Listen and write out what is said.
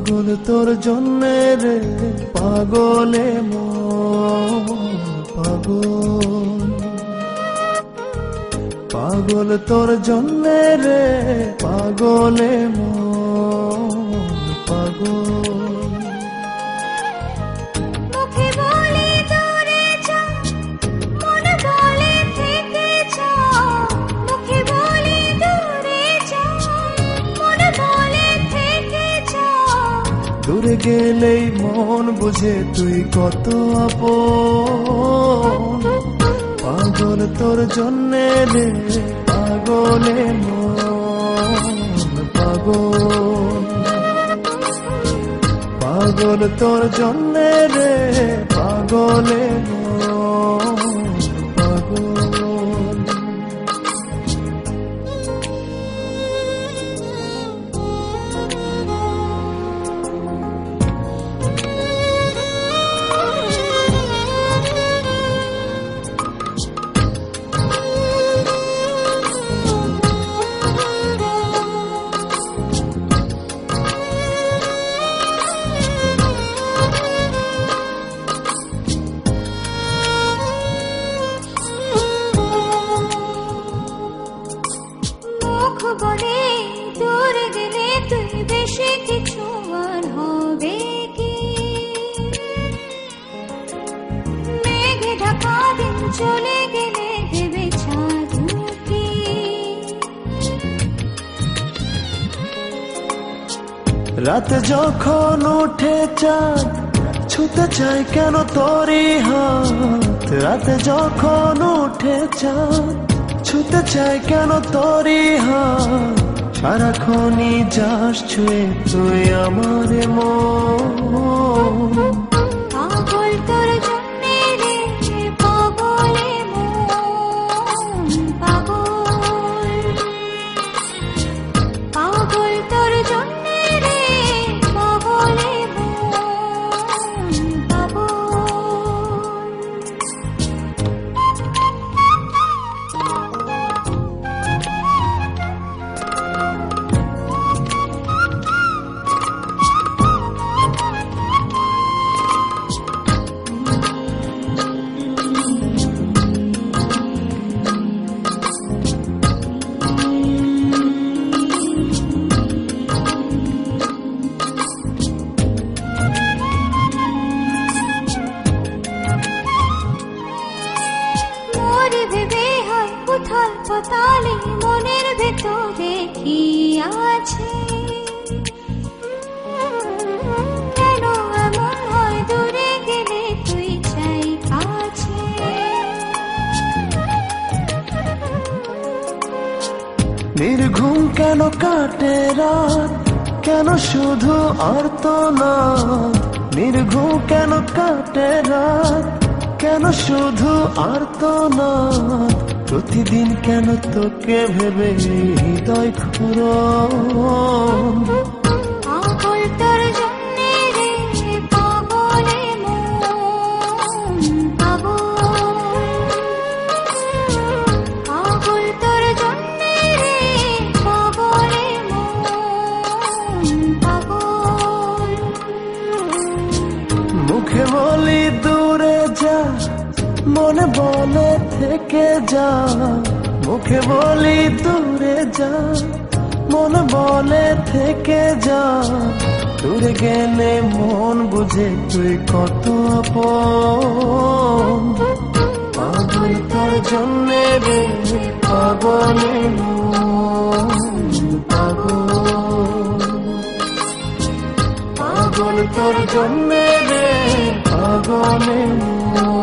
পাগল তোর জন্যে রে পাগলে মন পাগল, পাগল তোর জন্যে রে পাগলে মন পাগল। মুখে বলে দূরে যা, মনে বলে থেকে যা। মুখে বলে দূরে যা, মনে বলে থেকে যা। দূরে গেলেই মন বুঝে তুই কত আপন, পাগল তোর জন্যে রে পাগলে মন পাগল, পাগল তোর জন্যে রে পাগলে মন পাগল। মুখ বলে দূরে গেলে তুই বেশি কিছু আর হবে কি? মেঘে ঢাকা দিন চলে গেলে দেবে চাঁদ মুখি। রাত যখন উঠে চাঁদ ছুতে চাই কেন তোরই হাত, রাত যখন উঠে চাঁদ ছুতে চাই কেন তোরই হাত। সারাক্ষণই যাস ছুঁয়ে তুই আমার মন, পাগল তোর জন্যে রে পাগলে মন পাগল, পাগল তোর জন্যে রে পাগলে মন পাগল। মোরে ভেবে হয় উথাল পাতালে মনের ভেতরে কি আছে? কেন এমন হয় দূরে গেলে তুই চাই কাছে? নির্ঘুম কেন কাটে রাত, কেন শুধু আর্তনাদ। নির্ঘুম কেন কাটে রাত, কেন শুধু আর্তনাদ। প্রতিদিন কেন তোকে ভেবে হৃদয় খুরন, পাগল তোর জন্যে রে পাগলে মন পাগল, পাগল তোর জন্যে রে পাগলে মন পাগল। মুখে বলি দূরে যা, মনে বলে থেকে যা। মুখে বলি দূরে যা, মনে বলে থেকে যা। দূরে গেলে মন বুঝে তুই কত আপন, পাগল তোর জন্যে রে পাগলে মন পাগল, পাগল তোর জন্যে রে পাগলে মন।